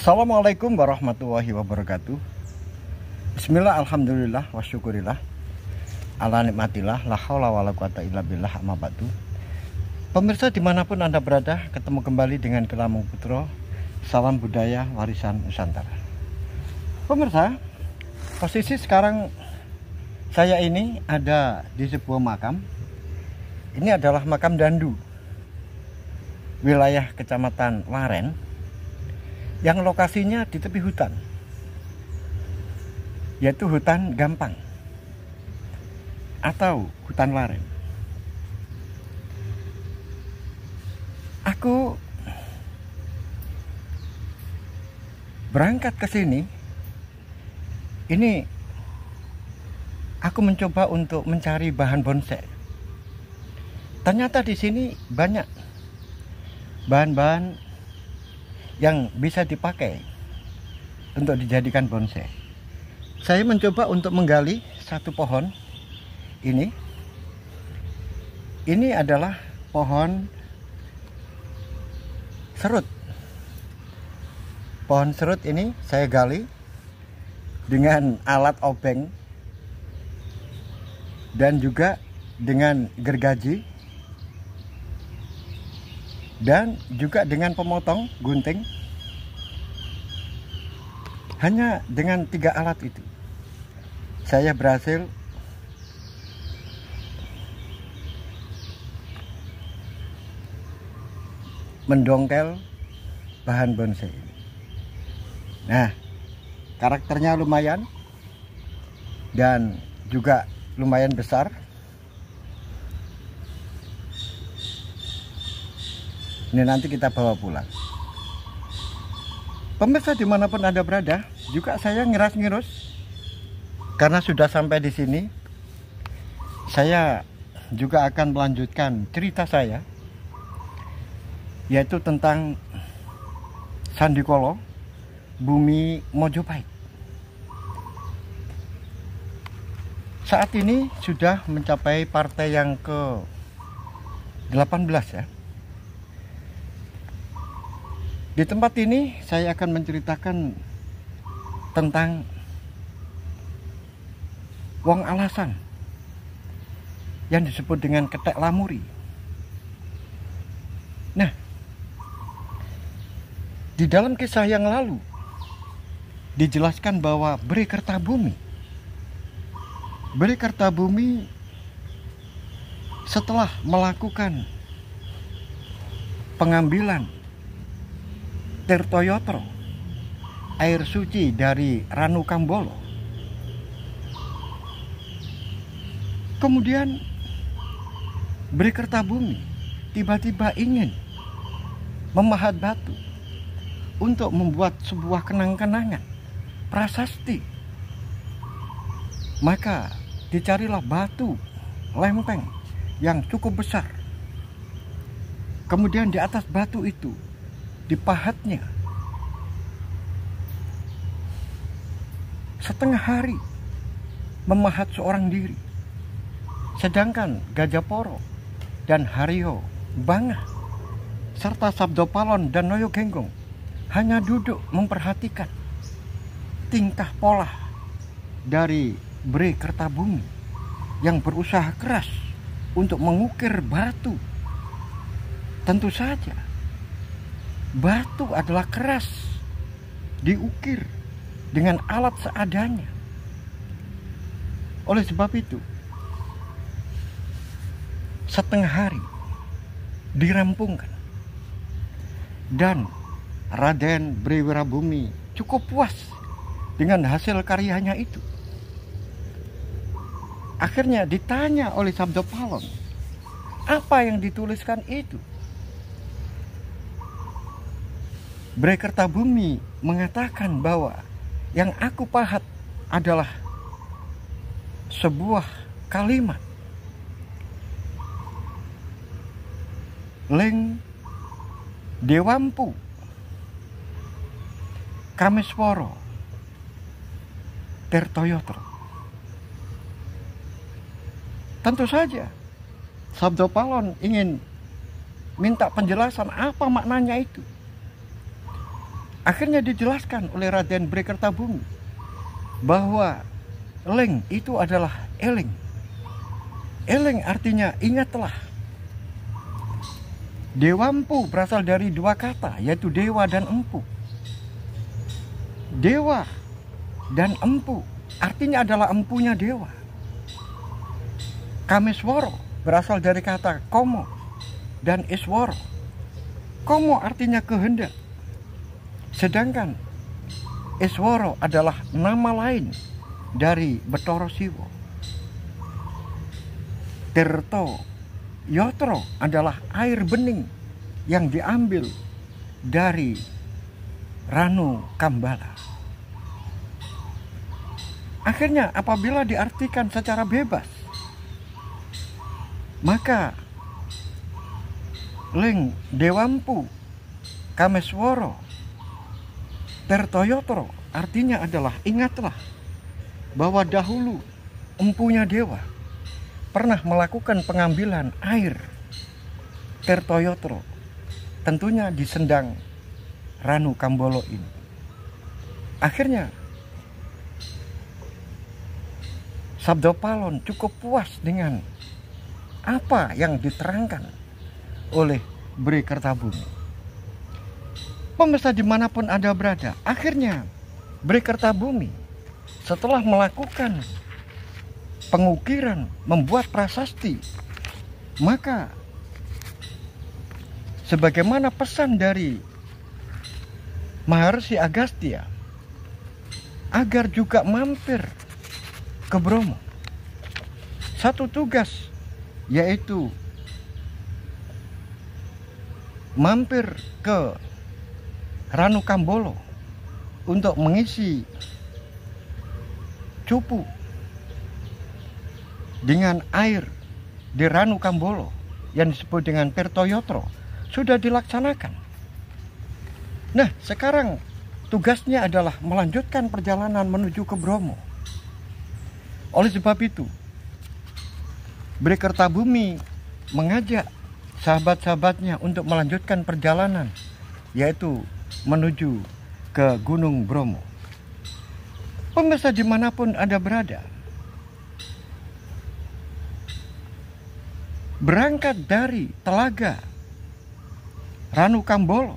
Assalamualaikum warahmatullahi wabarakatuh. Bismillah, alhamdulillah, wa syukurillah, ala nikmatillah, la haula wa la quwata illa billah, amma ba'du. Pemirsa dimanapun Anda berada, ketemu kembali dengan Kelamung Putro, salam budaya warisan Nusantara. Pemirsa, posisi sekarang saya ini ada di sebuah makam. Ini adalah makam Dandu, wilayah Kecamatan Waren, yang lokasinya di tepi hutan, yaitu hutan Gampang atau hutan Waren. Aku berangkat ke sini, ini aku mencoba untuk mencari bahan bonsai. Ternyata di sini banyak bahan-bahan yang bisa dipakai untuk dijadikan bonsai. Saya mencoba untuk menggali satu pohon ini. Ini adalah pohon serut. Pohon serut ini saya gali dengan alat obeng dan juga dengan gergaji dan juga dengan pemotong gunting. Hanya dengan 3 alat itu saya berhasil mendongkel bahan bonsai ini. Nah, karakternya lumayan dan juga lumayan besar. Ini nanti kita bawa pulang. Pemirsa dimanapun Anda berada, juga saya ngiras-ngirus karena sudah sampai di sini. Saya juga akan melanjutkan cerita saya, yaitu tentang Sandikolo, Bumi Mojopahit. Saat ini sudah mencapai partai yang ke-18 ya. Di tempat ini saya akan menceritakan tentang wong alasan yang disebut dengan Ketek Lamuri. Nah, di dalam kisah yang lalu dijelaskan bahwa Beri Kertabumi setelah melakukan pengambilan Tirtoyotro, air suci dari Ranu Kambolo, kemudian Beri Kertabumi tiba-tiba ingin memahat batu untuk membuat sebuah kenang-kenangan prasasti. Maka dicarilah batu lempeng yang cukup besar. Kemudian di atas batu itu dipahatnya setengah hari memahat seorang diri, sedangkan Gajaporo dan Haryo Bangah serta Sabdopalon dan Noyo Genggong hanya duduk memperhatikan tingkah pola dari Beri Kertabumi yang berusaha keras untuk mengukir batu. Tentu saja batu adalah keras, diukir dengan alat seadanya. Oleh sebab itu, setengah hari dirampungkan dan Raden Beri Wirabumi cukup puas dengan hasil karyanya itu. Akhirnya ditanya oleh Sabdopalon, apa yang dituliskan itu? Beri Kertabumi mengatakan bahwa yang aku pahat adalah sebuah kalimat. Ling Dewampu Kameswara Tirtoyotro. Tentu saja Sabdopalon ingin minta penjelasan apa maknanya itu. Akhirnya dijelaskan oleh Raden Brekertabumi bahwa Leng itu adalah Eleng. Eleng artinya ingatlah. Dewampu berasal dari dua kata, yaitu dewa dan empu. Dewa dan empu artinya adalah empunya dewa. Kameswara berasal dari kata komo dan iswara. Komo artinya kehendak, sedangkan iswara adalah nama lain dari Bathara Siwa. Tirta Yatra adalah air bening yang diambil dari Ranu Kambala. Akhirnya apabila diartikan secara bebas, maka Leng Dewampu Kameswara Tirta Yatra artinya adalah ingatlah bahwa dahulu empunya dewa pernah melakukan pengambilan air Tirta Yatra, tentunya di sendang Ranu Kambala ini. Akhirnya Sabdapalon cukup puas dengan apa yang diterangkan oleh Brekertabumi. Pemirsa dimanapun Anda berada, akhirnya Brekertabumi setelah melakukan pengukiran, membuat prasasti, maka sebagaimana pesan dari Maharsi Agastya agar juga mampir ke Bromo. Satu tugas yaitu mampir ke Ranu Kambala untuk mengisi cupu dengan air di Ranu Kambala yang disebut dengan Tirta Yatra sudah dilaksanakan. Nah, sekarang tugasnya adalah melanjutkan perjalanan menuju ke Bromo. Oleh sebab itu, Brekertabumi mengajak sahabat-sahabatnya untuk melanjutkan perjalanan, yaitu menuju ke Gunung Bromo. Pemirsa dimanapun Anda berada, berangkat dari telaga Ranu Kambala,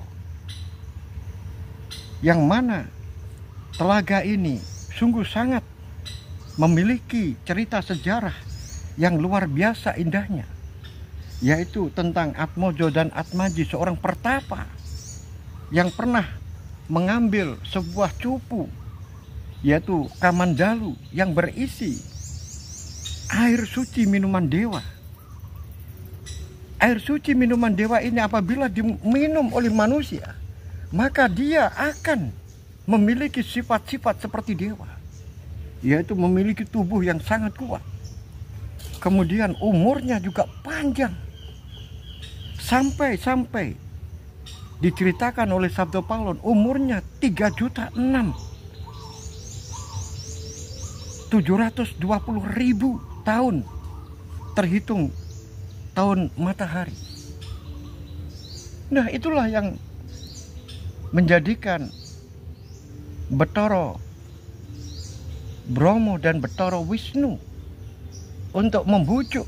yang mana telaga ini sungguh sangat memiliki cerita sejarah yang luar biasa indahnya, yaitu tentang Atmojo dan Atmaji, seorang pertapa yang pernah mengambil sebuah cupu, yaitu Kamandalu, yang berisi air suci minuman dewa. Air suci minuman dewa ini apabila diminum oleh manusia, maka dia akan memiliki sifat-sifat seperti dewa, yaitu memiliki tubuh yang sangat kuat. Kemudian umurnya juga panjang. Sampai diceritakan oleh Sabdapalon umurnya 3.6.720.000 tahun terhitung tahun matahari. Nah, itulah yang menjadikan Bathara Bromo dan Bathara Wisnu untuk membujuk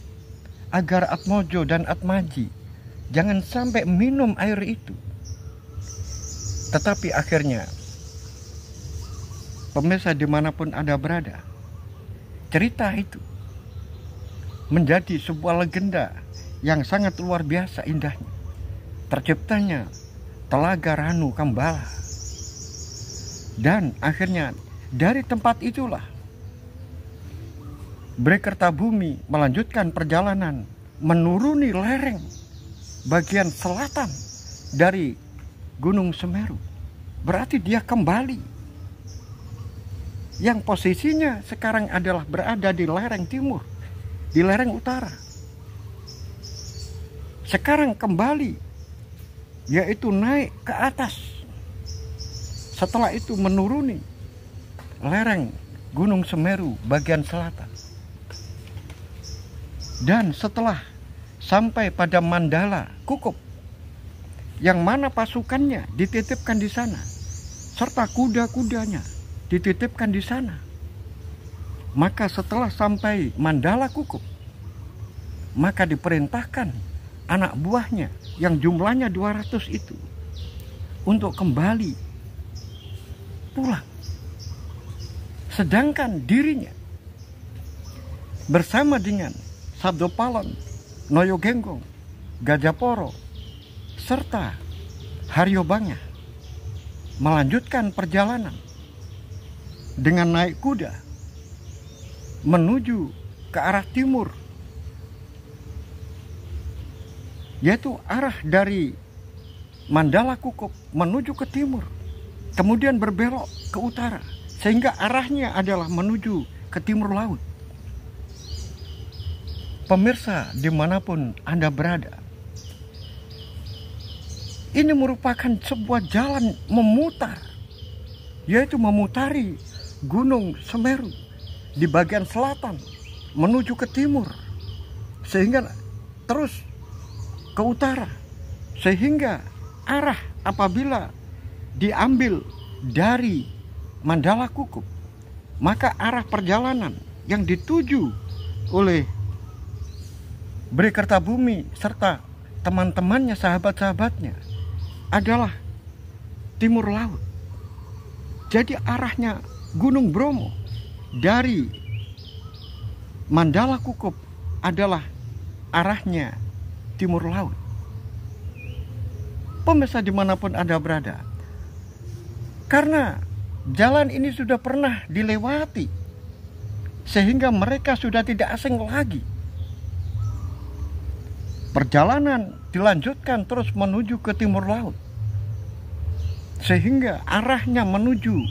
agar Atmojo dan Atmaji jangan sampai minum air itu. Tetapi akhirnya, pemirsa dimanapun Anda berada, cerita itu menjadi sebuah legenda yang sangat luar biasa indahnya. Terciptanya Telaga Ranu Kambala. Dan akhirnya dari tempat itulah Brekertabumi melanjutkan perjalanan menuruni lereng bagian selatan dari Gunung Semeru. Berarti dia kembali, yang posisinya sekarang adalah berada di lereng timur, di lereng utara. Sekarang kembali, yaitu naik ke atas. Setelah itu menuruni lereng Gunung Semeru bagian selatan. Dan setelah sampai pada Mandala Kukup, yang mana pasukannya dititipkan di sana, serta kuda-kudanya dititipkan di sana. Maka setelah sampai Mandala Kukup, maka diperintahkan anak buahnya yang jumlahnya 200 itu untuk kembali pulang. Sedangkan dirinya bersama dengan Sabdopalon, Noyogenggong, Gajaporo, serta Haryobanga melanjutkan perjalanan dengan naik kuda menuju ke arah timur, yaitu arah dari Mandala Kukup menuju ke timur, kemudian berbelok ke utara, sehingga arahnya adalah menuju ke timur laut. Pemirsa dimanapun Anda berada, ini merupakan sebuah jalan memutar, yaitu memutari Gunung Semeru di bagian selatan menuju ke timur, sehingga terus ke utara, sehingga arah apabila diambil dari Mandala Kukup, maka arah perjalanan yang dituju oleh Bhre Kertabumi serta teman-temannya, sahabat-sahabatnya adalah timur laut. Jadi arahnya Gunung Bromo dari Mandala Kukup adalah arahnya timur laut. Pemirsa dimanapun Anda berada, karena jalan ini sudah pernah dilewati, sehingga mereka sudah tidak asing lagi. Perjalanan dilanjutkan terus menuju ke timur laut, sehingga arahnya menuju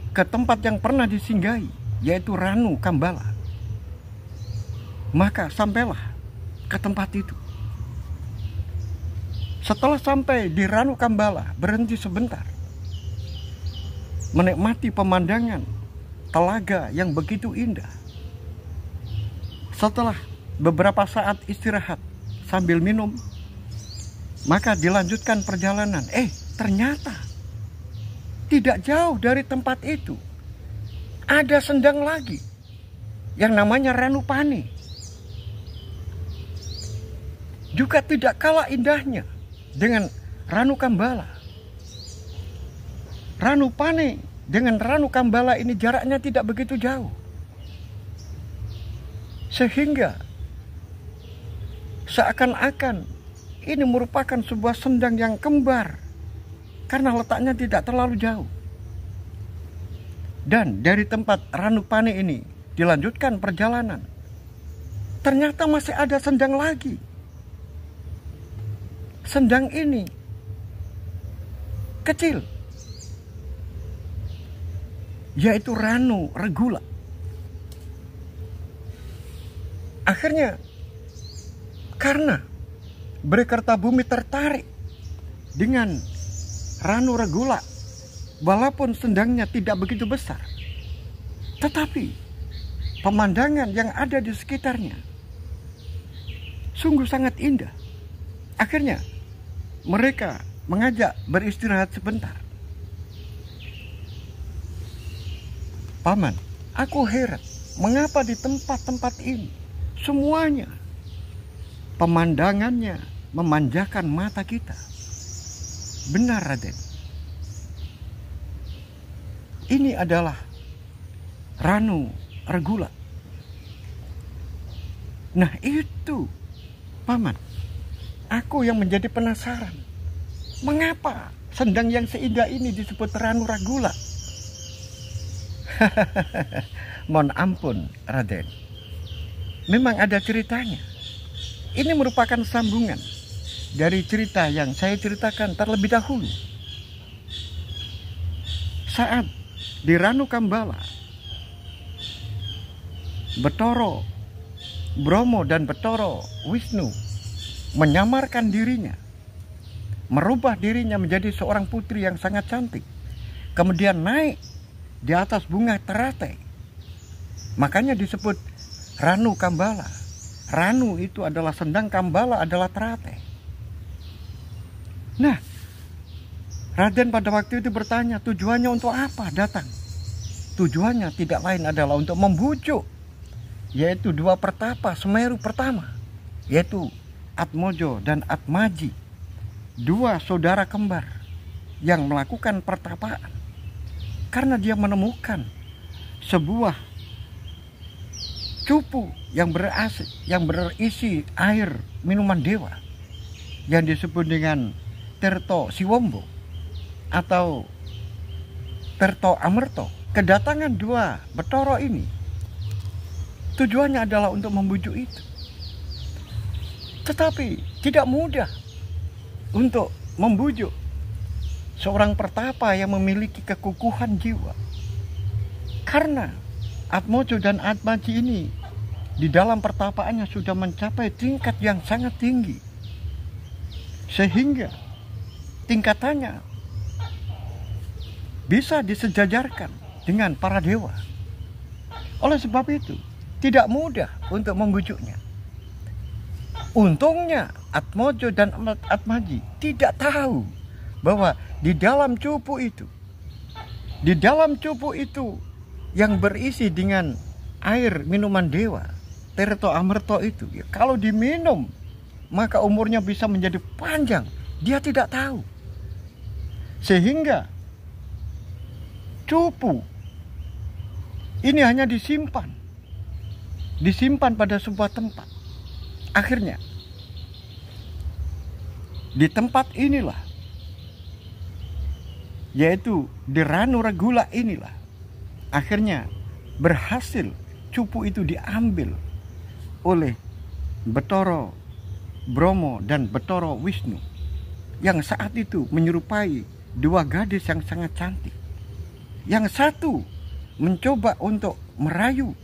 ke tempat yang pernah disinggahi, yaitu Ranu Kambala. Maka sampailah ke tempat itu. Setelah sampai di Ranu Kambala, berhenti sebentar, menikmati pemandangan telaga yang begitu indah. Setelah beberapa saat istirahat sambil minum, maka dilanjutkan perjalanan. Ternyata tidak jauh dari tempat itu ada sendang lagi yang namanya Ranupane. Juga tidak kalah indahnya dengan Ranu Kambala. Ranupane dengan Ranu Kambala ini jaraknya tidak begitu jauh, sehingga seakan-akan ini merupakan sebuah sendang yang kembar karena letaknya tidak terlalu jauh. Dan dari tempat Ranupane ini dilanjutkan perjalanan. Ternyata masih ada sendang lagi. Sendang ini kecil, yaitu Ranu Regula. Akhirnya karena Bhre Kertabumi tertarik dengan Ranu Regula, walaupun sendangnya tidak begitu besar, tetapi pemandangan yang ada di sekitarnya sungguh sangat indah. Akhirnya mereka mengajak beristirahat sebentar. Paman, aku heran mengapa di tempat-tempat ini semuanya pemandangannya memanjakan mata kita. Benar, Raden. Ini adalah Ranu Regula. Nah itu, Paman, aku yang menjadi penasaran. Mengapa sendang yang seindah ini disebut Ranu Regula? Mohon ampun, Raden. Memang ada ceritanya. Ini merupakan sambungan dari cerita yang saya ceritakan terlebih dahulu. Saat di Ranu Kambala, Betoro Bromo dan Betoro Wisnu menyamarkan dirinya, merubah dirinya menjadi seorang putri yang sangat cantik, kemudian naik di atas bunga teratai. Makanya disebut Ranu Kambala. Ranu itu adalah sendang, Kambala adalah teratai. Nah, Raden pada waktu itu bertanya, tujuannya untuk apa datang? Tujuannya tidak lain adalah untuk membujuk, yaitu dua pertapa Semeru pertama, yaitu Atmojo dan Atmaji, dua saudara kembar yang melakukan pertapaan. Karena dia menemukan sebuah cupu yang berisi air minuman dewa yang disebut dengan Tirto Siwombo atau Tirto Amerto. Kedatangan dua Bathara ini tujuannya adalah untuk membujuk itu. Tetapi tidak mudah untuk membujuk seorang pertapa yang memiliki kekukuhan jiwa. Karena Atmojo dan Atmaji ini di dalam pertapaannya sudah mencapai tingkat yang sangat tinggi, sehingga tingkatannya bisa disejajarkan dengan para dewa. Oleh sebab itu tidak mudah untuk membujuknya. Untungnya Atmojo dan Atmaji tidak tahu bahwa di dalam cupu itu yang berisi dengan air minuman dewa Tirto Amerto itu, ya, kalau diminum maka umurnya bisa menjadi panjang. Dia tidak tahu, sehingga cupu ini hanya disimpan pada sebuah tempat. Akhirnya di tempat inilah, yaitu di Ranu Regula inilah, akhirnya berhasil cupu itu diambil oleh Bathara Bromo dan Bathara Wisnu, yang saat itu menyerupai dua gadis yang sangat cantik. Yang satu mencoba untuk merayu,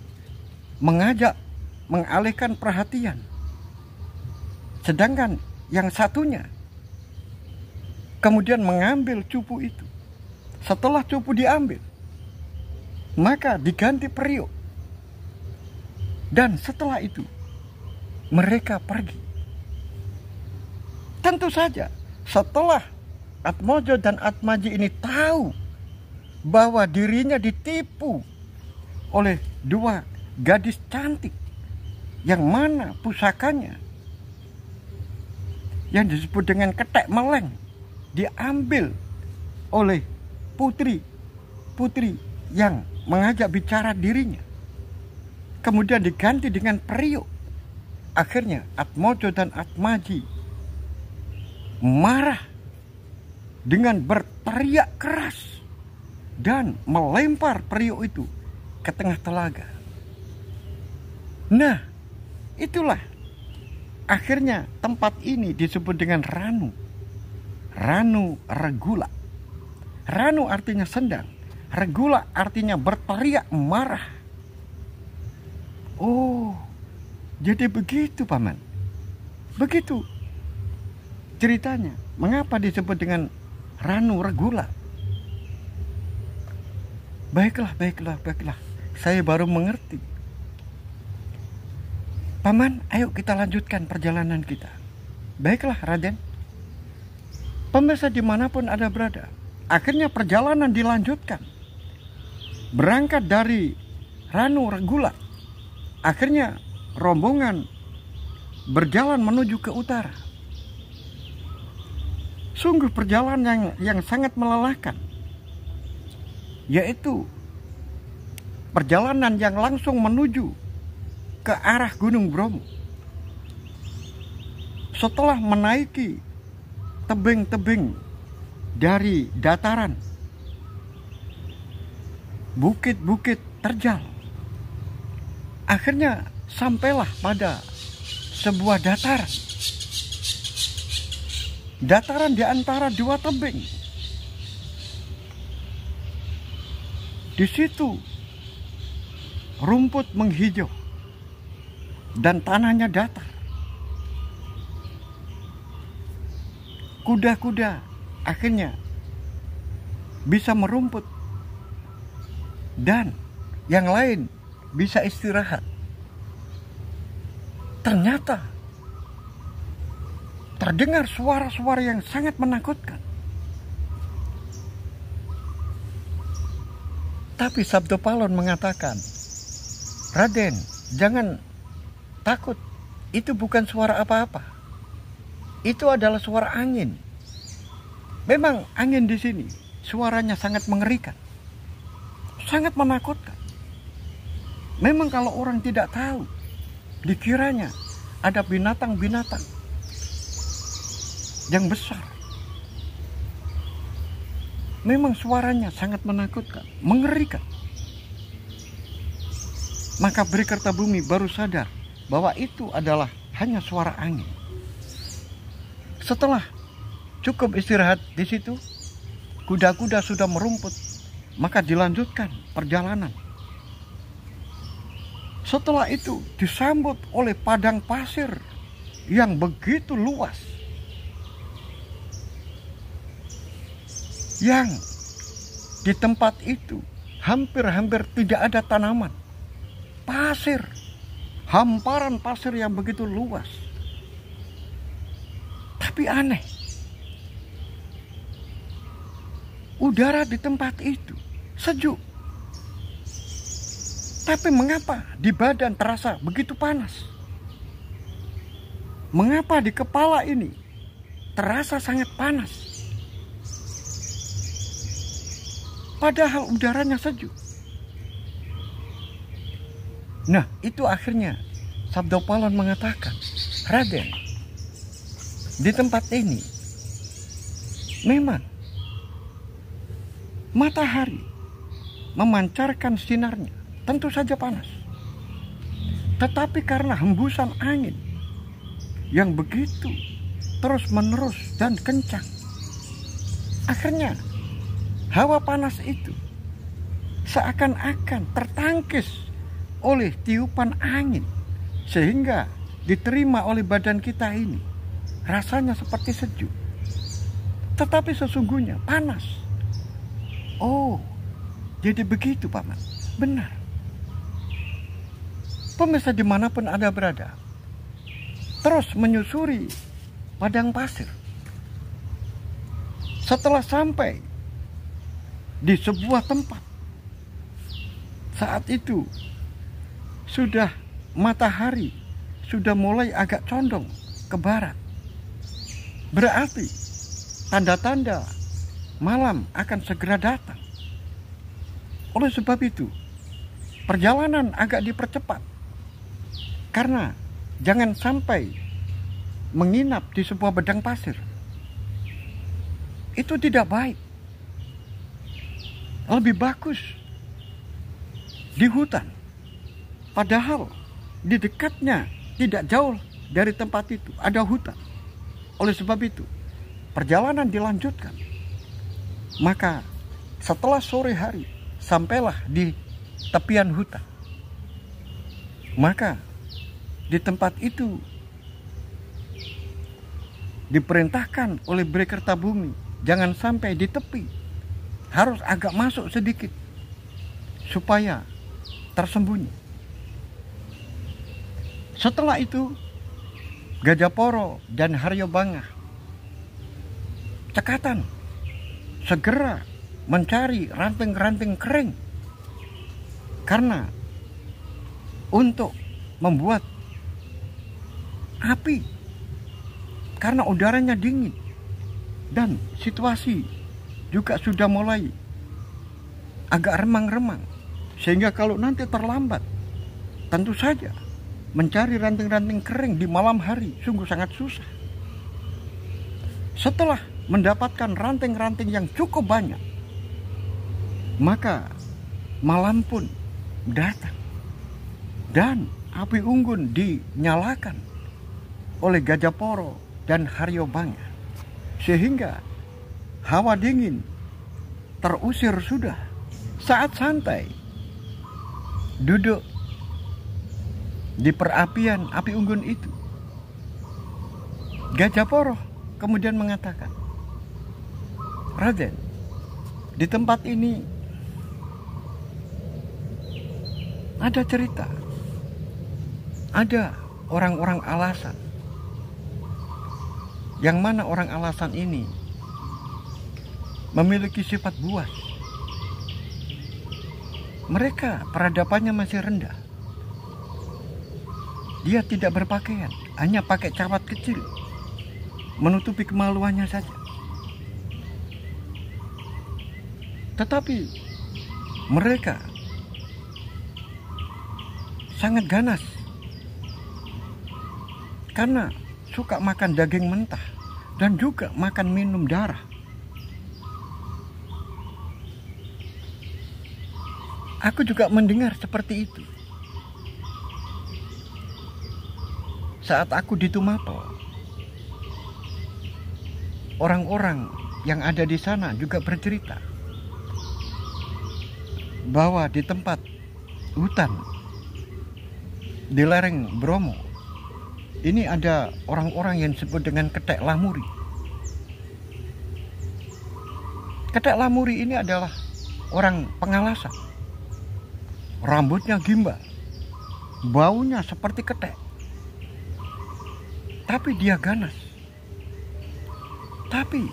mengajak, mengalihkan perhatian, sedangkan yang satunya kemudian mengambil cupu itu. Setelah cupu diambil, maka diganti periuk. Dan setelah itu mereka pergi. Tentu saja setelah Atmojo dan Atmaji ini tahu bahwa dirinya ditipu oleh dua gadis cantik, yang mana pusakanya yang disebut dengan ketek meleng diambil oleh putri yang mengajak bicara dirinya, kemudian diganti dengan periuk. Akhirnya Atmojo dan Atmaji marah dengan berteriak keras dan melempar periuk itu ke tengah telaga. Nah, itulah akhirnya tempat ini disebut dengan Ranu Regula. Ranu artinya sendang, Regula artinya berteriak marah. Oh, jadi begitu Paman. Begitu ceritanya. Mengapa disebut dengan Ranu Regula? Baiklah. Saya baru mengerti. Paman, ayo kita lanjutkan perjalanan kita. Baiklah Raden. Pemirsa dimanapun Anda berada, akhirnya perjalanan dilanjutkan. Berangkat dari Ranu Regula, akhirnya rombongan berjalan menuju ke utara. Sungguh perjalanan yang sangat melelahkan, yaitu perjalanan yang langsung menuju ke arah Gunung Bromo. Setelah menaiki tebing-tebing dari dataran, bukit-bukit terjal, akhirnya sampailah pada sebuah dataran di antara dua tebing. Di situ rumput menghijau dan tanahnya datar. Kuda-kuda akhirnya bisa merumput dan yang lain bisa istirahat. Ternyata terdengar suara-suara yang sangat menakutkan. Tapi Sabdo Palon mengatakan, Raden, jangan takut. Itu bukan suara apa-apa. Itu adalah suara angin. Memang angin di sini suaranya sangat mengerikan. Sangat menakutkan. Memang kalau orang tidak tahu, dikiranya ada binatang-binatang yang besar. Memang suaranya sangat menakutkan, mengerikan. Maka Bhre Kertabumi baru sadar bahwa itu adalah hanya suara angin. Setelah cukup istirahat di situ, kuda-kuda sudah merumput, maka dilanjutkan perjalanan. Setelah itu disambut oleh padang pasir yang begitu luas, yang di tempat itu hampir-hampir tidak ada tanaman. Pasir, hamparan pasir yang begitu luas. Tapi aneh, udara di tempat itu sejuk. Tapi mengapa di badan terasa begitu panas? Mengapa di kepala ini terasa sangat panas? Padahal udaranya sejuk. Nah, itu akhirnya Sabdo Palon mengatakan, Raden, di tempat ini memang matahari memancarkan sinarnya, tentu saja panas. Tetapi karena hembusan angin yang begitu terus-menerus dan kencang, akhirnya hawa panas itu seakan-akan tertangkis oleh tiupan angin, sehingga diterima oleh badan kita ini rasanya seperti sejuk, tetapi sesungguhnya panas. Oh, jadi begitu Paman, benar. Pemirsa dimanapun Anda berada, terus menyusuri padang pasir. Setelah sampai di sebuah tempat, saat itu sudah matahari sudah mulai agak condong ke barat. Berarti tanda-tanda malam akan segera datang. Oleh sebab itu, perjalanan agak dipercepat. Karena jangan sampai menginap di sebuah bedang pasir. Itu tidak baik. Lebih bagus di hutan. Padahal di dekatnya tidak jauh dari tempat itu ada hutan. Oleh sebab itu, perjalanan dilanjutkan. Maka setelah sore hari, sampailah di tepian hutan. Maka di tempat itu diperintahkan oleh Bhre Kertabumi, jangan sampai di tepi, harus agak masuk sedikit supaya tersembunyi. Setelah itu Gajaporo dan Haryobanga cekatan segera mencari ranting-ranting kering, karena untuk membuat api, karena udaranya dingin dan situasi juga sudah mulai agak remang-remang, sehingga kalau nanti terlambat, tentu saja mencari ranting-ranting kering di malam hari sungguh sangat susah. Setelah mendapatkan ranting-ranting yang cukup banyak, maka malam pun datang dan api unggun dinyalakan oleh Gajaporo dan Haryobanga, sehingga hawa dingin terusir sudah. Saat santai duduk di perapian api unggun itu, Gajaporo kemudian mengatakan, Raden, di tempat ini ada cerita, ada orang-orang alasan, yang mana orang alasan ini memiliki sifat buas. mereka peradabannya masih rendah. Dia tidak berpakaian, hanya pakai cawat kecil, menutupi kemaluannya saja. Tetapi mereka sangat ganas karena suka makan daging mentah dan juga makan minum darah. Aku juga mendengar seperti itu saat aku di Tumapel. Orang-orang yang ada di sana juga bercerita bahwa di tempat hutan di lereng Bromo ini ada orang-orang yang disebut dengan Ketek Lamuri. Ketek Lamuri ini adalah orang pengalasan. Rambutnya gimbal, baunya seperti ketek, tapi dia ganas. Tapi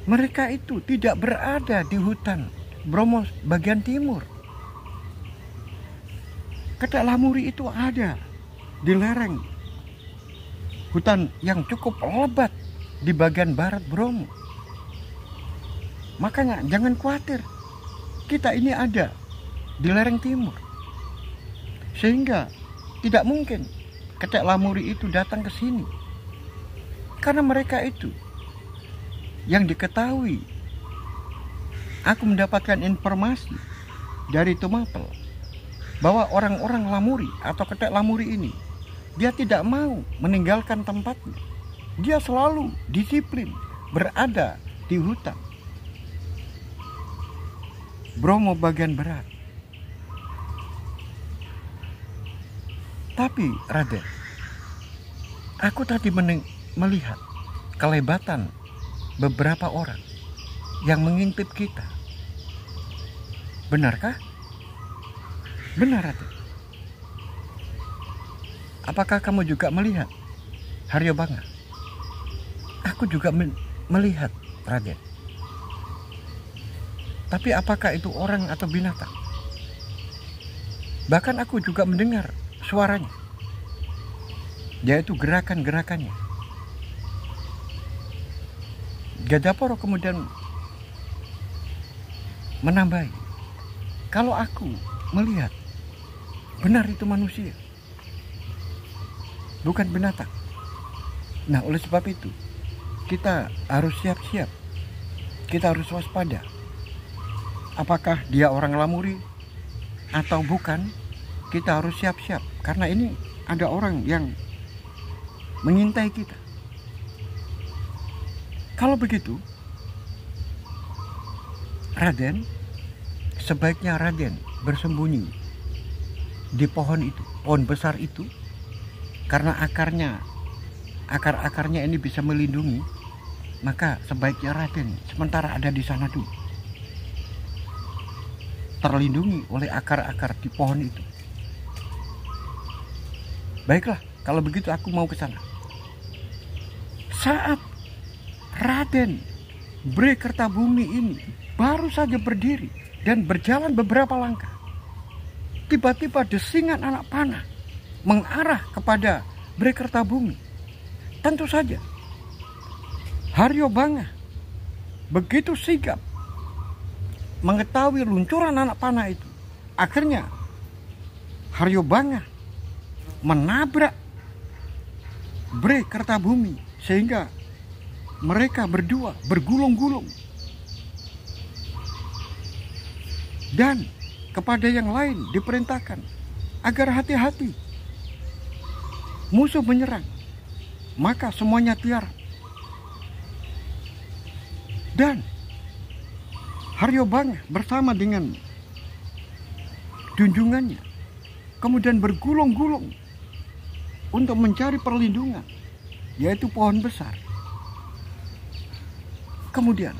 mereka itu tidak berada di hutan Bromo bagian timur. Ketek Lamuri itu ada di lereng hutan yang cukup lebat di bagian barat Bromo. Makanya jangan khawatir, kita ini ada di lereng timur, sehingga tidak mungkin Ketek Lamuri itu datang ke sini, karena mereka itu yang diketahui. Aku mendapatkan informasi dari Tumapel bahwa orang-orang Lamuri atau Ketek Lamuri ini, dia tidak mau meninggalkan tempatnya. Dia selalu disiplin berada di hutan Bromo bagian barat. Tapi Raden, aku tadi melihat kelebatan beberapa orang yang mengintip kita. Benarkah? Benar, Raden. Apakah kamu juga melihat Haryo Banga? Aku juga melihat, Raden. Tapi apakah itu orang atau binatang? Bahkan aku juga mendengar suaranya, yaitu gerakan-gerakannya. Gajaporo kemudian menambahi, kalau aku melihat, benar itu manusia, bukan binatang. Nah, oleh sebab itu kita harus siap-siap, kita harus waspada. Apakah dia orang Lamuri atau bukan? Kita harus siap-siap, karena ini ada orang yang mengintai kita. Kalau begitu, Raden, sebaiknya Raden bersembunyi di pohon itu, pohon besar itu, karena akar-akarnya ini bisa melindungi. Maka sebaiknya Raden sementara ada di sana dulu, terlindungi oleh akar-akar di pohon itu. Baiklah, kalau begitu aku mau ke sana. Saat Raden Bre Kertabumi ini baru saja berdiri dan berjalan beberapa langkah, tiba-tiba desingan anak panah mengarah kepada Bre Kertabumi. Tentu saja Haryo Banga begitu sigap mengetahui luncuran anak panah itu. Akhirnya Haryo Banga menabrak Bre Kertabumi sehingga mereka berdua bergulung-gulung. Dan kepada yang lain diperintahkan agar hati-hati. Musuh menyerang, maka semuanya tiarap. Dan Haryo Banga bersama dengan junjungannya kemudian bergulung-gulung untuk mencari perlindungan, yaitu pohon besar. Kemudian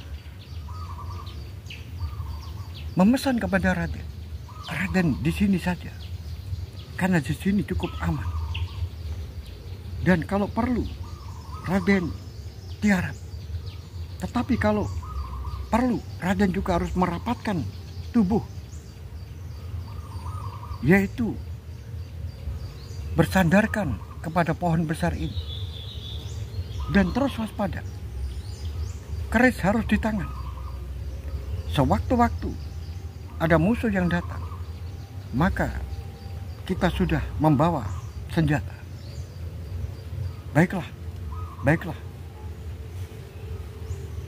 memesan kepada Raden, Raden di sini saja, karena di sini cukup aman. Dan kalau perlu Raden tiarap. Tetapi kalau perlu Raden juga harus merapatkan tubuh yaitu bersandarkan kepada pohon besar ini dan terus waspada. Keris harus di tangan. Sewaktu-waktu ada musuh yang datang, maka kita sudah membawa senjata. Baiklah, baiklah.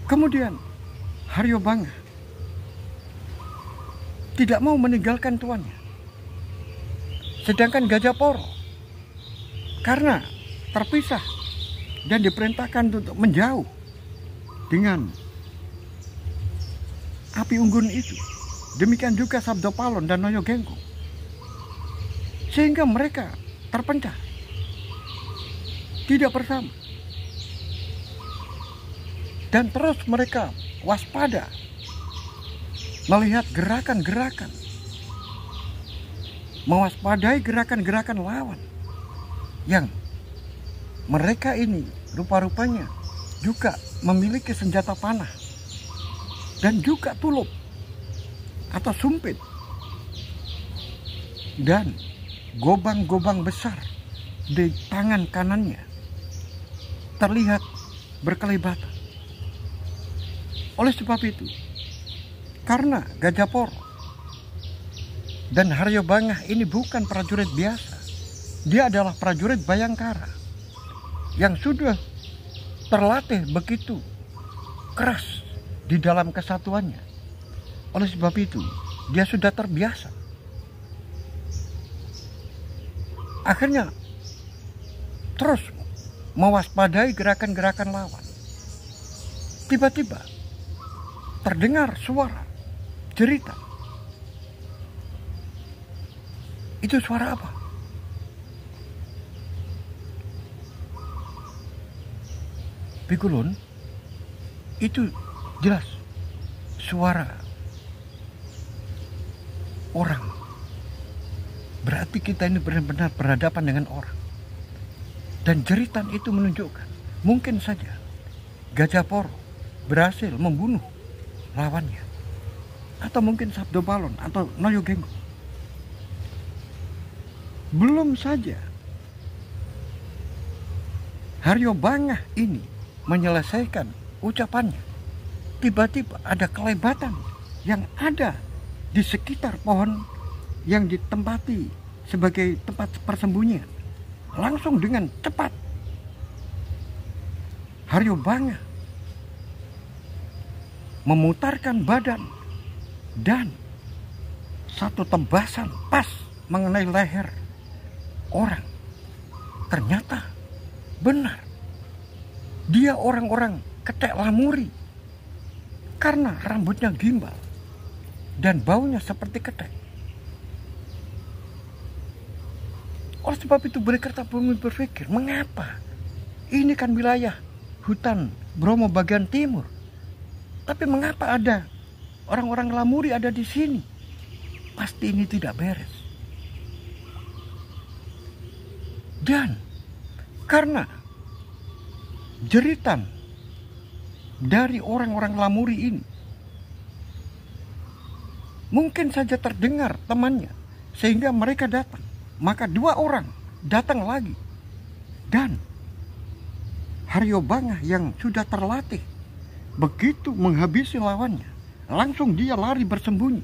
Kemudian Haryobangah tidak mau meninggalkan tuannya. Sedangkan Gajaporo karena terpisah dan diperintahkan untuk menjauh dengan api unggun itu. Demikian juga Sabdopalon dan Noyogenggong. Sehingga mereka terpencah, tidak bersama. Dan terus mereka waspada melihat gerakan-gerakan, mewaspadai gerakan-gerakan lawan yang mereka ini rupa-rupanya juga memiliki senjata panah dan juga tulup atau sumpit dan gobang-gobang besar di tangan kanannya terlihat berkelibatan. Oleh sebab itu, karena Gajaporo dan Haryobangah ini bukan prajurit biasa, dia adalah prajurit Bayangkara yang sudah terlatih begitu keras di dalam kesatuannya. Oleh sebab itu, dia sudah terbiasa. Akhirnya terus mewaspadai gerakan-gerakan lawan. Tiba-tiba terdengar suara jeritan. Itu suara apa? Pikulun, itu jelas suara orang. Berarti kita ini benar-benar berhadapan dengan orang. Dan jeritan itu menunjukkan mungkin saja Gajaporo berhasil membunuh lawannya, atau mungkin Sabdopalon atau Noyogenggong. Belum saja Haryobangah ini menyelesaikan ucapannya, tiba-tiba ada kelebatan yang ada di sekitar pohon yang ditempati sebagai tempat persembunyian. Langsung dengan cepat Haryobangah memutarkan badan dan satu tebasan pas mengenai leher orang. Ternyata benar, dia orang-orang Ketek Lamuri karena rambutnya gimbal dan baunya seperti ketek. Oleh sebab itu Berikertabumi berpikir, mengapa? Ini kan wilayah hutan Bromo bagian timur. Tapi mengapa ada orang-orang Lamuri ada di sini? Pasti ini tidak beres. Dan karena jeritan dari orang-orang Lamuri ini mungkin saja terdengar temannya, sehingga mereka datang. Maka dua orang datang lagi. Dan Haryobangah yang sudah terlatih begitu menghabisi lawannya, langsung dia lari bersembunyi.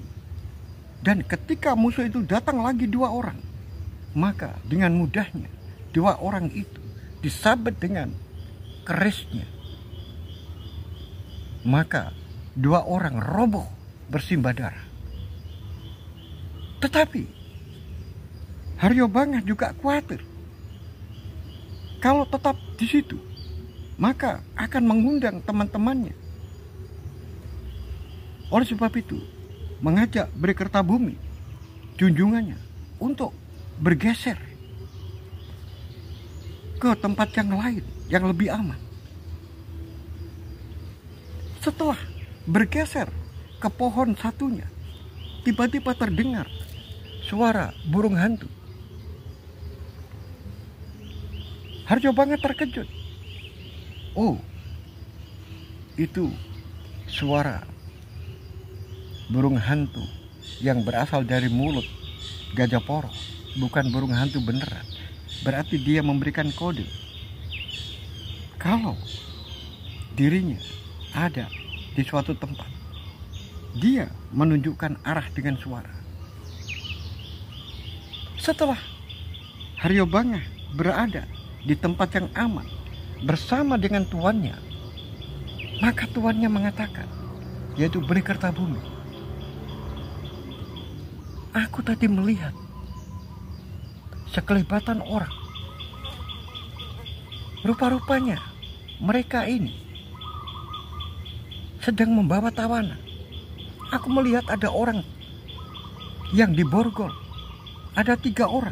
Dan ketika musuh itu datang lagi dua orang, maka dengan mudahnya dua orang itu disabet dengan kerisnya. Maka dua orang roboh bersimbah darah. Tetapi Haryobangah juga khawatir kalau tetap di situ, maka akan mengundang teman-temannya. Oleh sebab itu, mengajak Berikertabumi, junjungannya, untuk bergeser ke tempat yang lain, yang lebih aman. Setelah bergeser ke pohon satunya, tiba-tiba terdengar suara burung hantu. Haryobangah terkejut. Oh, itu suara burung hantu yang berasal dari mulut gajah poro, bukan burung hantu beneran. Berarti dia memberikan kode kalau dirinya ada di suatu tempat. Dia menunjukkan arah dengan suara. Setelah Haryo Bangah berada di tempat yang aman bersama dengan tuannya, maka tuannya mengatakan, yaitu Beri Kertabumi, aku tadi melihat sekelibatan orang. Rupa-rupanya mereka ini sedang membawa tawanan. Aku melihat ada orang yang diborgol. Ada 3 orang.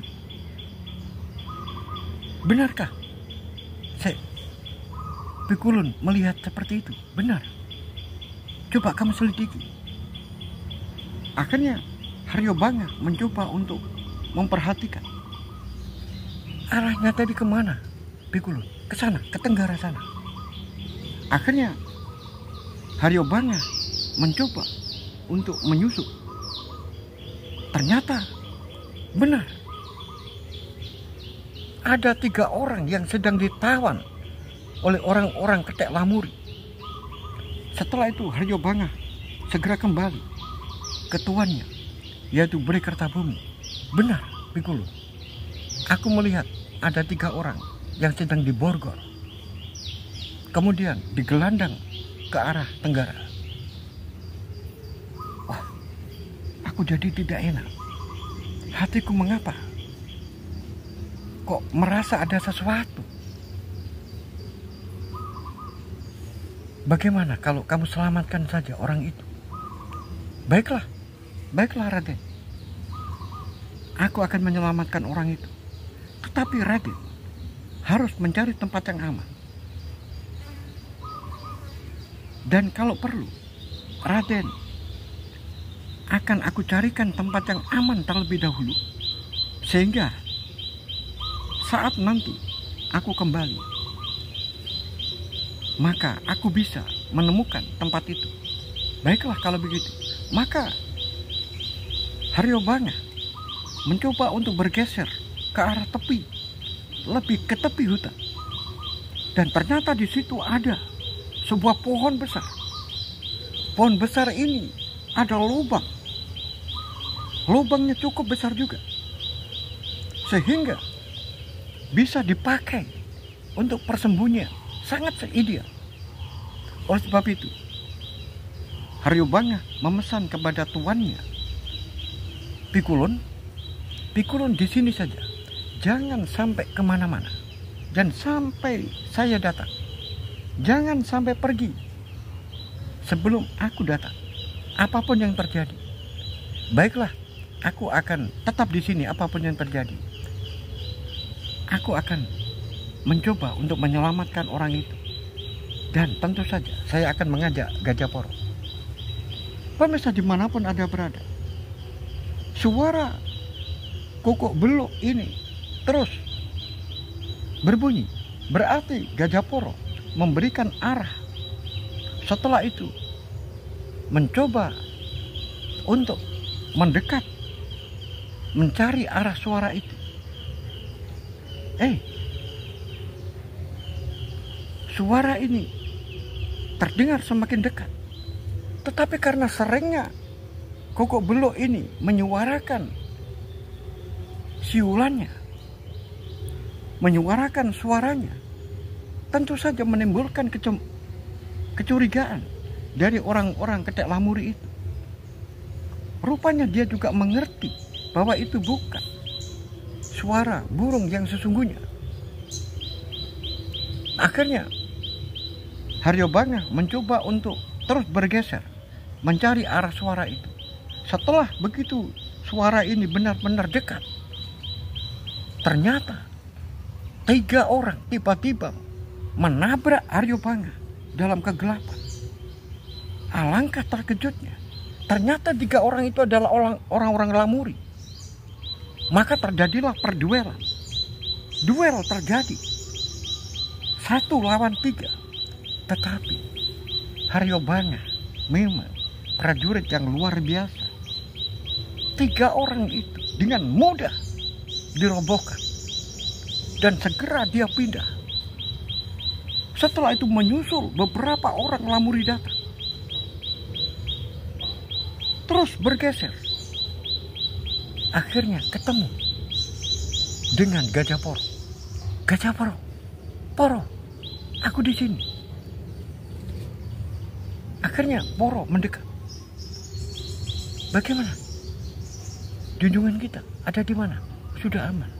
Benarkah? Pikulun melihat seperti itu. Benar. Coba kamu selidiki. Akhirnya Haryo Bangah mencoba untuk memperhatikan. Arahnya tadi kemana? Pikulun, ke sana, ke tenggara sana. Akhirnya Haryo Bangah mencoba untuk menyusup. Ternyata benar, ada 3 orang yang sedang ditawan oleh orang-orang Ketek Lamuri. Setelah itu Haryo Bangah segera kembali ke tuannya, yaitu Beri Kertabumi. Benar, Pikulun, aku melihat ada 3 orang yang sedang diborgol, kemudian digelandang ke arah tenggara. Wah, aku jadi tidak enak. Hatiku mengapa? Kok merasa ada sesuatu? Bagaimana kalau kamu selamatkan saja orang itu? Baiklah, baiklah Raden. Aku akan menyelamatkan orang itu. Tetapi Raden harus mencari tempat yang aman. Dan kalau perlu, Raden akan aku carikan tempat yang aman terlebih dahulu, sehingga saat nanti aku kembali, maka aku bisa menemukan tempat itu. Baiklah kalau begitu. Maka Haryo Bangah mencoba untuk bergeser ke arah tepi, lebih ke tepi hutan. Dan ternyata di situ ada sebuah pohon besar. Pohon besar ini ada lubang. Lubangnya cukup besar juga, sehingga bisa dipakai untuk persembunyian. Sangat ideal. Oleh sebab itu, Haryo Bangah memesan kepada tuannya, Pikulun, Pikulun di sini saja, jangan sampai kemana-mana, dan sampai saya datang, jangan sampai pergi sebelum aku datang. Apapun yang terjadi, baiklah, aku akan tetap di sini apapun yang terjadi. Aku akan mencoba untuk menyelamatkan orang itu. Dan tentu saja saya akan mengajak Gajah Poro. Pemirsa dimanapun Anda berada, suara kokok beluk ini terus berbunyi. Berarti Gajah Poro memberikan arah. Setelah itu mencoba untuk mendekat, mencari arah suara itu. Suara ini terdengar semakin dekat. Tetapi karena seringnya kokok beluk ini menyuarakan siulannya, menyuarakan suaranya, tentu saja menimbulkan kecurigaan dari orang-orang Ketek Lamuri itu. Rupanya dia juga mengerti bahwa itu bukan suara burung yang sesungguhnya. Akhirnya Haryo Bangah mencoba untuk terus bergeser, mencari arah suara itu. Setelah begitu suara ini benar-benar dekat, ternyata 3 orang tiba-tiba menabrak Haryo Bangah dalam kegelapan. Alangkah terkejutnya, ternyata 3 orang itu adalah orang-orang Lamuri. Maka terjadilah perduelan. Duel terjadi 1 lawan 3. Tetapi Haryo Bangah memang prajurit yang luar biasa. 3 orang itu dengan mudah dirobohkan. Dan segera dia pindah. Setelah itu menyusul beberapa orang lamuri datang. Terus bergeser. Akhirnya ketemu dengan Gajah Poro. Gajah Poro, Poro, aku di sini. Akhirnya Poro mendekat. Bagaimana? Junjungan kita ada di mana? Sudah aman.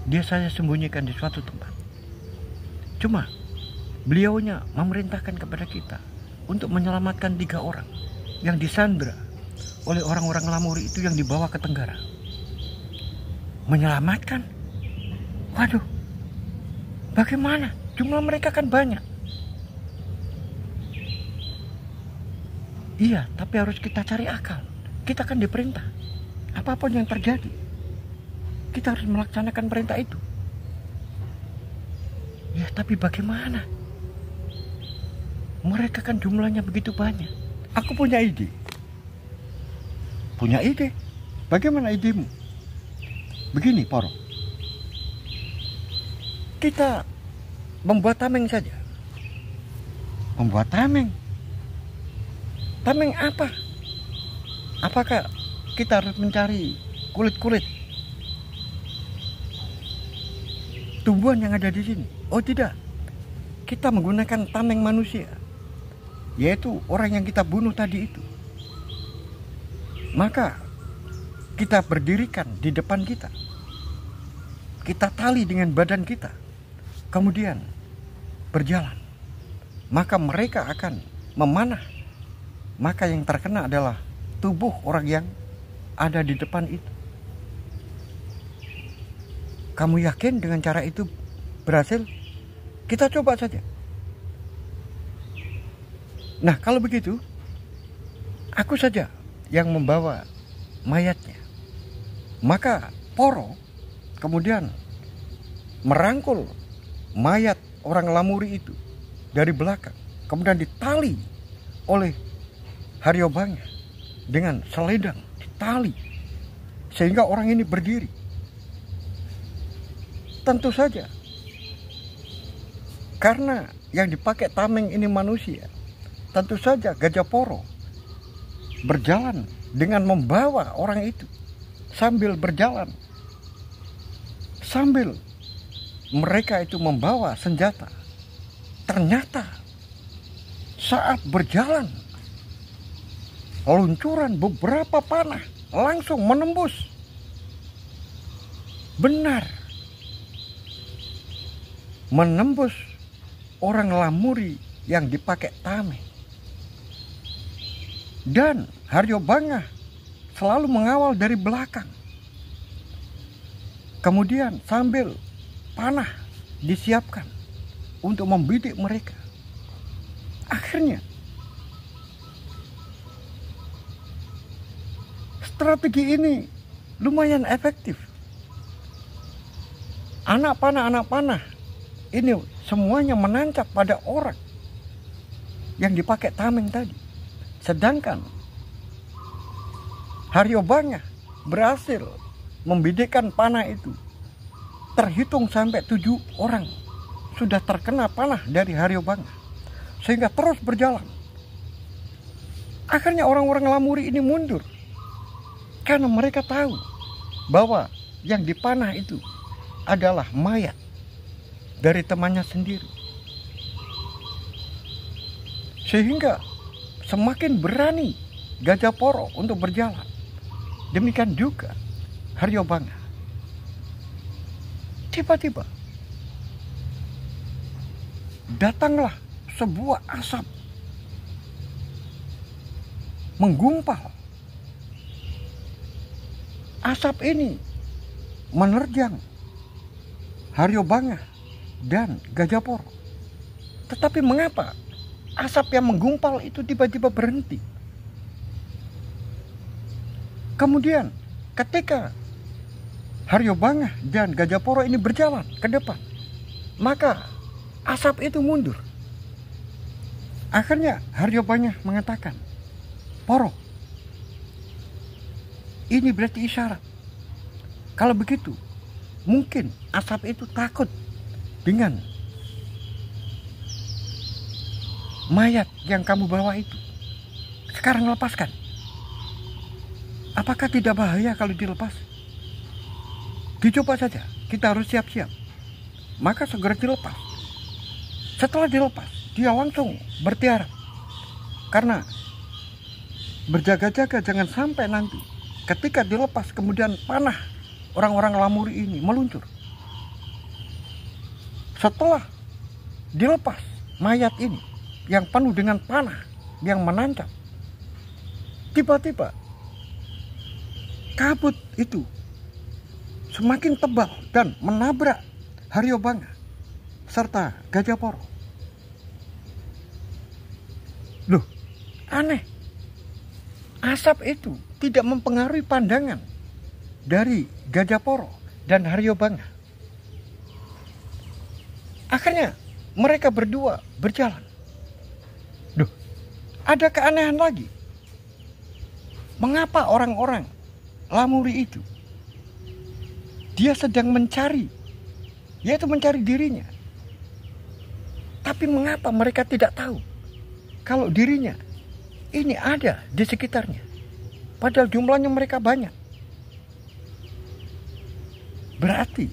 Dia saya sembunyikan di suatu tempat. Cuma beliaunya memerintahkan kepada kita untuk menyelamatkan 3 orang yang disandra oleh orang-orang lamuri itu yang dibawa ke Tenggara. Menyelamatkan? Waduh, bagaimana? Jumlah mereka kan banyak. Iya, tapi harus kita cari akal. Kita kan diperintah. Apapun yang terjadi, kita harus melaksanakan perintah itu. Ya, tapi bagaimana? Mereka kan jumlahnya begitu banyak. Aku punya ide. Punya ide? Bagaimana idemu? Begini, Poro. Kita membuat tameng saja. Membuat tameng? Tameng apa? Apakah kita harus mencari kulit-kulit tumbuhan yang ada di sini? Oh tidak. Kita menggunakan tameng manusia, yaitu orang yang kita bunuh tadi itu. Maka kita berdirikan di depan kita. Kita tali dengan badan kita. Kemudian berjalan. Maka mereka akan memanah. Maka yang terkena adalah tubuh orang yang ada di depan itu. Kamu yakin dengan cara itu berhasil? Kita coba saja. Nah, kalau begitu, aku saja yang membawa mayatnya. Maka Poro kemudian merangkul mayat orang lamuri itu dari belakang. Kemudian ditali oleh Haryobanga dengan selendang, ditali. Sehingga orang ini berdiri. Tentu saja, karena yang dipakai tameng ini manusia, tentu saja Gajah Poro berjalan dengan membawa orang itu sambil berjalan, sambil mereka itu membawa senjata. Ternyata saat berjalan, luncuran beberapa panah langsung menembus. Benar, menembus orang lamuri yang dipakai tameng. Dan Haryobanga selalu mengawal dari belakang. Kemudian sambil panah disiapkan untuk membidik mereka. Akhirnya strategi ini lumayan efektif. Anak panah ini semuanya menancap pada orang yang dipakai tameng tadi. Sedangkan Haryobanga berhasil membidikkan panah itu. Terhitung sampai 7 orang sudah terkena panah dari Haryobanga. Sehingga terus berjalan. Akhirnya orang-orang lamuri ini mundur. Karena mereka tahu bahwa yang dipanah itu adalah mayat dari temannya sendiri. Sehingga semakin berani Gajah Poro untuk berjalan. Demikian juga Haryobanga. Tiba-tiba datanglah sebuah asap menggumpal. Asap ini menerjang Haryobanga dan Gajah Poro. Tetapi mengapa asap yang menggumpal itu tiba-tiba berhenti? Kemudian ketika Haryobanga dan Gajah Poro ini berjalan ke depan, maka asap itu mundur. Akhirnya Haryobanga mengatakan, Poro, ini berarti isyarat Kalau begitu, mungkin asap itu takut dengan mayat yang kamu bawa itu. Sekarang lepaskan. Apakah tidak bahaya kalau dilepas? Dicoba saja, kita harus siap-siap. Maka segera dilepas. Setelah dilepas, dia langsung bertiarap. Karena berjaga-jaga jangan sampai nanti ketika dilepas kemudian panah orang-orang Lamuri ini meluncur. Setelah dilepas mayat ini yang penuh dengan panah yang menancap, tiba-tiba kabut itu semakin tebal dan menabrak Haryobanga serta Gajah Poro. Loh, aneh. Asap itu tidak mempengaruhi pandangan dari Gajah Poro dan Haryobanga. Akhirnya mereka berdua berjalan. Duh, ada keanehan lagi. Mengapa orang-orang Lamuri itu dia sedang mencari, yaitu mencari dirinya. Tapi mengapa mereka tidak tahu kalau dirinya ini ada di sekitarnya, padahal jumlahnya mereka banyak. Berarti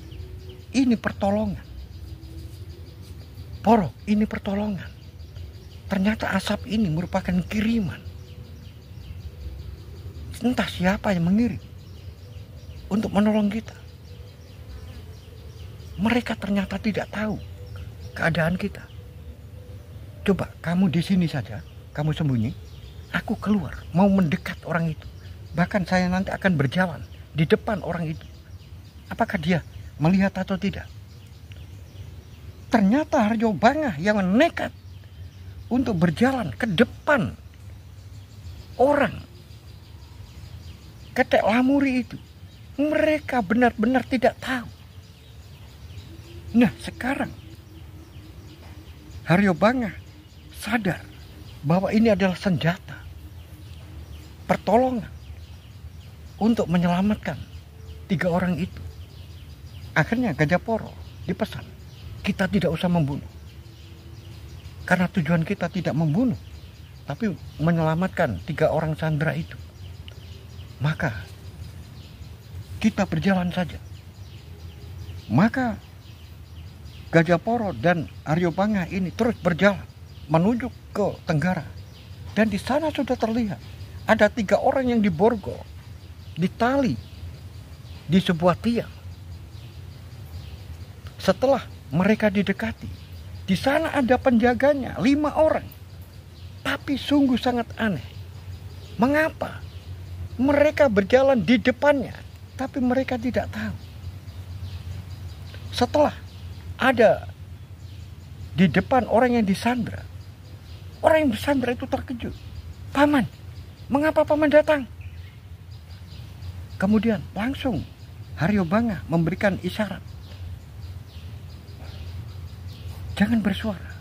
ini pertolongan. Poro, ini pertolongan. Ternyata asap ini merupakan kiriman. Entah siapa yang mengirim untuk menolong kita. Mereka ternyata tidak tahu keadaan kita. Coba kamu di sini saja, kamu sembunyi. Aku keluar, mau mendekat orang itu. Bahkan saya nanti akan berjalan di depan orang itu. Apakah dia melihat atau tidak? Ternyata Haryobanga yang nekat untuk berjalan ke depan orang ketek Lamuri itu. Mereka benar-benar tidak tahu. Nah, sekarang Haryobanga sadar bahwa ini adalah senjata pertolongan untuk menyelamatkan 3 orang itu. Akhirnya Gajah Poro dipesan, kita tidak usah membunuh. Karena tujuan kita tidak membunuh, tapi menyelamatkan 3 orang sandera itu. Maka kita berjalan saja. Maka Gajah Poro dan Haryobanga ini terus berjalan menuju ke tenggara. Dan di sana sudah terlihat ada 3 orang yang diborgol, ditali di sebuah tiang. Setelah mereka didekati, di sana ada penjaganya 5 orang. Tapi sungguh sangat aneh. Mengapa mereka berjalan di depannya, tapi mereka tidak tahu. Setelah ada di depan orang yang disandra, orang yang disandra itu terkejut. Paman, mengapa paman datang? Kemudian langsung Haryobanga memberikan isyarat, jangan bersuara.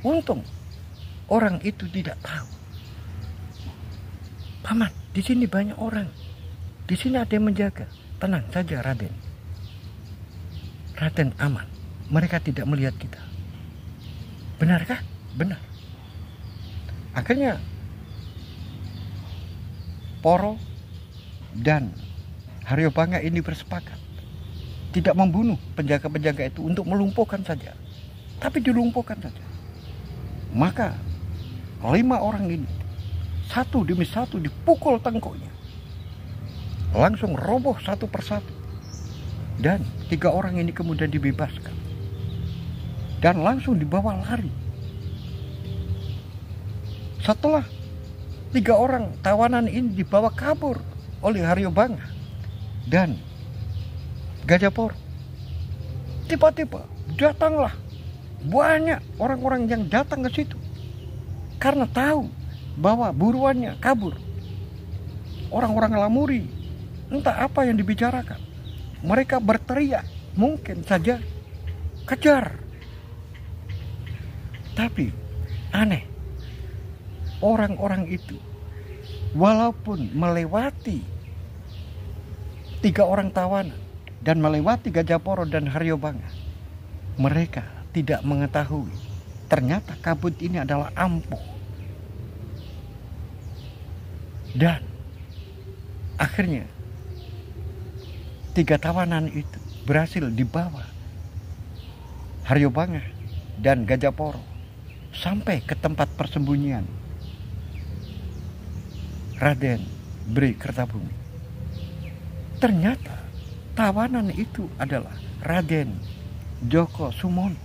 Untung orang itu tidak tahu. Paman, di sini banyak orang. Di sini ada yang menjaga. Tenang saja, Raden. Raden aman. Mereka tidak melihat kita. Benarkah? Benar. Akhirnya Poro dan Haryobanga ini bersepakat tidak membunuh penjaga-penjaga itu untuk melumpuhkan saja, tapi dilumpuhkan saja. Maka 5 orang ini satu demi satu dipukul tengkuknya, langsung roboh satu persatu. Dan 3 orang ini kemudian dibebaskan dan langsung dibawa lari. Setelah 3 orang tawanan ini dibawa kabur oleh Haryobanga dan Gajah Poro, tiba-tiba datanglah banyak orang-orang yang datang ke situ karena tahu bahwa buruannya kabur. Orang-orang Lamuri entah apa yang dibicarakan. Mereka berteriak, mungkin saja kejar. Tapi aneh, orang-orang itu walaupun melewati 3 orang tawanan dan melewati Gajaporo dan Haryobanga. Mereka tidak mengetahui ternyata kabut ini adalah ampuh. Dan akhirnya 3 tawanan itu berhasil dibawa Haryobanga dan Gajaporo sampai ke tempat persembunyian Raden Bri Kertabumi. Ternyata tawanan itu adalah Raden Djoko Sumono.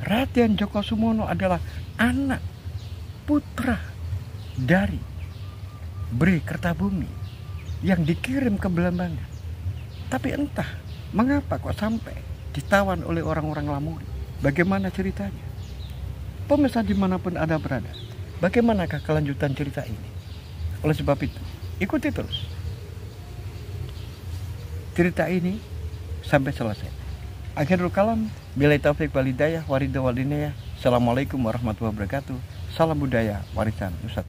Raden Djoko Sumono adalah anak putra dari Bri Kertabumi yang dikirim ke Belambangan. Tapi entah mengapa kok sampai ditawan oleh orang-orang Lamuri. Bagaimana ceritanya? Pemirsa dimanapun Anda berada, bagaimanakah kelanjutan cerita ini? Oleh sebab itu, ikuti terus cerita ini sampai selesai. Akhirul kalam, billahi taufik wal hidayah, waridha wal inayah. Assalamualaikum warahmatullahi wabarakatuh. Salam budaya warisan Nusantara.